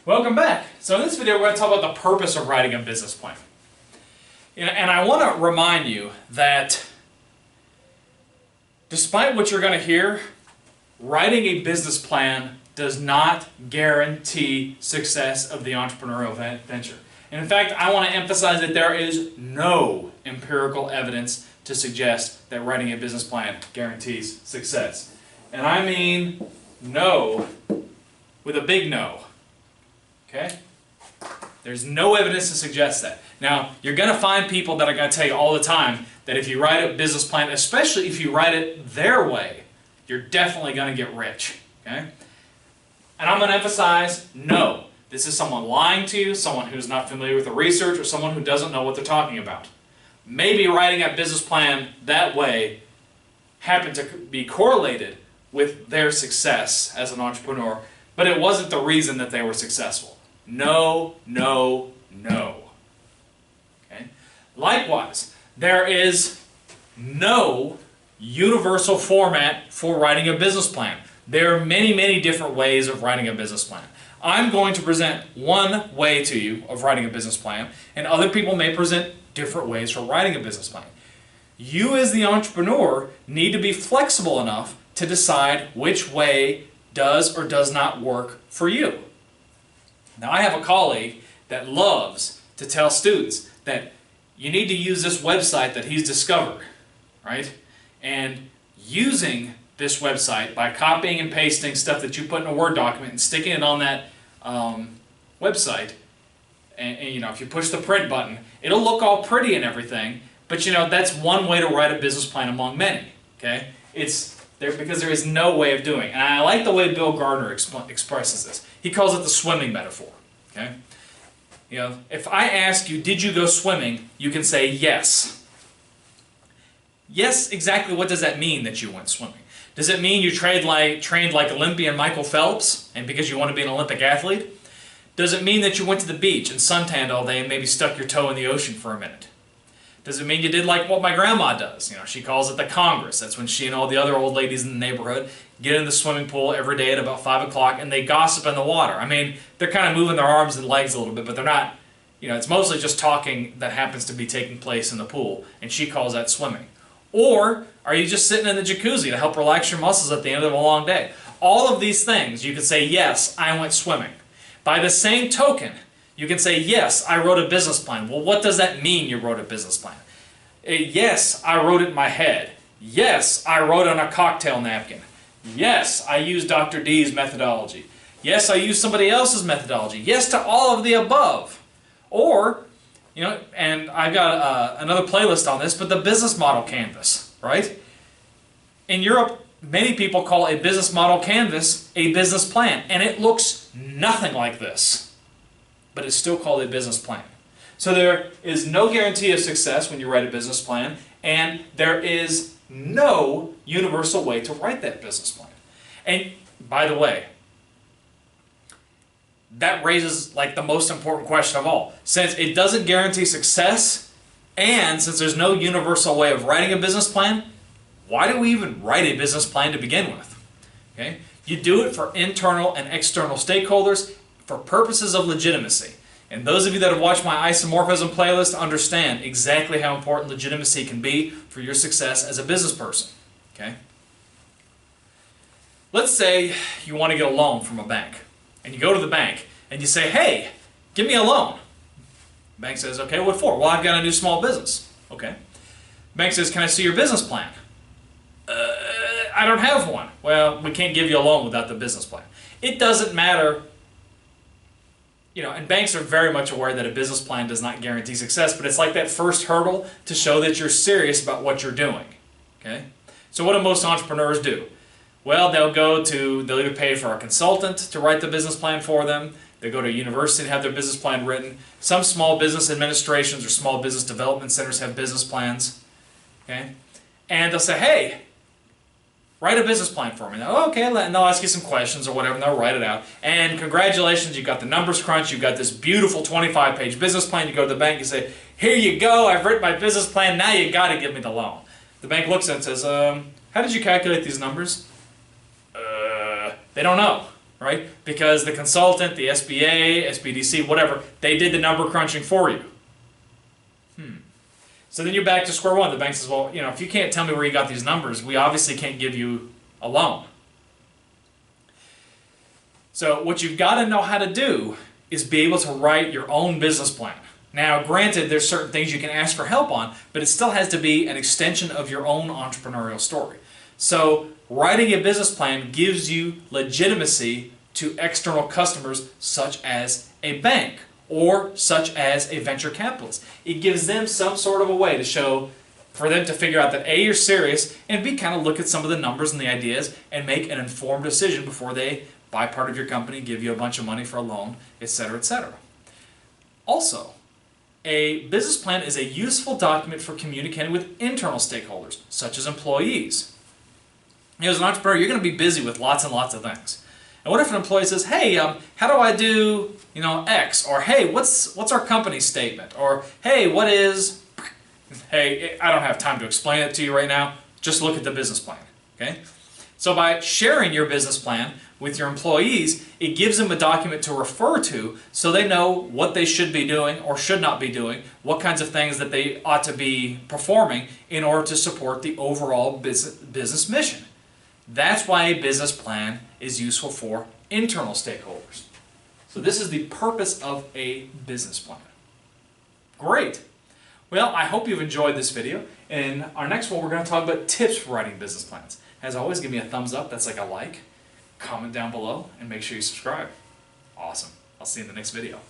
Welcome back. So in this video we're going to talk about the purpose of writing a business plan. And I want to remind you that despite what you're going to hear, writing a business plan does not guarantee success of the entrepreneurial venture. And in fact, I want to emphasize that there is no empirical evidence to suggest that writing a business plan guarantees success. And I mean no with a big no. Okay? There's no evidence to suggest that. Now, you're going to find people that are going to tell you all the time that if you write a business plan, especially if you write it their way, you're definitely going to get rich. Okay? And I'm going to emphasize, no. This is someone lying to you, someone who's not familiar with the research, or someone who doesn't know what they're talking about. Maybe writing a business plan that way happened to be correlated with their success as an entrepreneur, but it wasn't the reason that they were successful. No, no, no. Okay? Likewise, there is no universal format for writing a business plan. There are many, many different ways of writing a business plan. I'm going to present one way to you of writing a business plan, and other people may present different ways for writing a business plan. You as the entrepreneur need to be flexible enough to decide which way does or does not work for you. Now, I have a colleague that loves to tell students that you need to use this website that he's discovered, right? And using this website by copying and pasting stuff that you put in a Word document and sticking it on that website, and you know, if you push the print button, it'll look all pretty and everything, but you know, that's one way to write a business plan among many, okay? It's there because there is no way of doing it. And I like the way Bill Gardner expresses this. He calls it the swimming metaphor, okay? You know, if I ask you, did you go swimming, you can say yes. Yes, exactly what does that mean that you went swimming? Does it mean you trained like Olympian Michael Phelps and because you want to be an Olympic athlete? Does it mean that you went to the beach and suntanned all day and maybe stuck your toe in the ocean for a minute? Does it mean you did like what my grandma does? You know, she calls it the Congress. That's when she and all the other old ladies in the neighborhood get in the swimming pool every day at about 5 o'clock and they gossip in the water. I mean, they're kind of moving their arms and legs a little bit, but they're not, you know, it's mostly just talking that happens to be taking place in the pool, and she calls that swimming. Or are you just sitting in the jacuzzi to help relax your muscles at the end of a long day? All of these things, you can say, yes, I went swimming. By the same token, you can say, yes, I wrote a business plan. Well, what does that mean you wrote a business plan? Yes, I wrote it in my head. Yes, I wrote it on a cocktail napkin. Yes, I used Dr. D's methodology. Yes, I used somebody else's methodology. Yes to all of the above. Or, you know, and I've got another playlist on this, but the business model canvas, right? In Europe, many people call a business model canvas a business plan, and it looks nothing like this, but it's still called a business plan. So there is no guarantee of success when you write a business plan, and there is no universal way to write that business plan. And by the way, that raises like the most important question of all. Since it doesn't guarantee success, and since there's no universal way of writing a business plan, why do we even write a business plan to begin with? Okay? You do it for internal and external stakeholders for purposes of legitimacy. And those of you that have watched my isomorphism playlist understand exactly how important legitimacy can be for your success as a business person. Okay? Let's say you want to get a loan from a bank. And you go to the bank and you say, hey, give me a loan. The bank says, okay, what for? Well, I've got a new small business. Okay. The bank says, can I see your business plan? I don't have one. Well, we can't give you a loan without the business plan. It doesn't matter. You know, and banks are very much aware that a business plan does not guarantee success, but it's like that first hurdle to show that you're serious about what you're doing. Okay? So what do most entrepreneurs do? Well, they'll either pay for a consultant to write the business plan for them, they go to a university and have their business plan written. Some small business administrations or small business development centers have business plans. Okay? And they'll say, hey, write a business plan for me. Now, okay, and they'll ask you some questions or whatever, and they'll write it out. And congratulations, you've got the numbers crunched, you've got this beautiful 25-page business plan. You go to the bank, you say, here you go, I've written my business plan, now you got to give me the loan. The bank looks at it and says, how did you calculate these numbers? They don't know. right? Because the consultant, the SBA, SBDC, whatever, they did the number crunching for you. So then you're back to square one. The bank says, well, if you can't tell me where you got these numbers, we obviously can't give you a loan. So what you've got to know how to do is be able to write your own business plan. Now, granted, there's certain things you can ask for help on, but it still has to be an extension of your own entrepreneurial story. So writing a business plan gives you legitimacy to external customers such as a bank or such as a venture capitalist. It gives them some sort of a way to show, for them to figure out that A, you're serious, and B, kind of look at some of the numbers and the ideas and make an informed decision before they buy part of your company, give you a bunch of money for a loan, etc., etc. Also, a business plan is a useful document for communicating with internal stakeholders, such as employees. As an entrepreneur, you're going to be busy with lots and lots of things. And what if an employee says, hey, how do I do, X? Or, hey, what's our company statement? Or, hey, what is... Hey, I don't have time to explain it to you right now. Just look at the business plan, okay? So by sharing your business plan with your employees, it gives them a document to refer to so they know what they should be doing or should not be doing, what kinds of things that they ought to be performing in order to support the overall business mission. That's why a business plan is useful for internal stakeholders. So this is the purpose of a business plan. Great. Well, I hope you've enjoyed this video. In our next one, we're going to talk about tips for writing business plans. As always, give me a thumbs up. That's like a like. Comment down below, and make sure you subscribe. Awesome. I'll see you in the next video.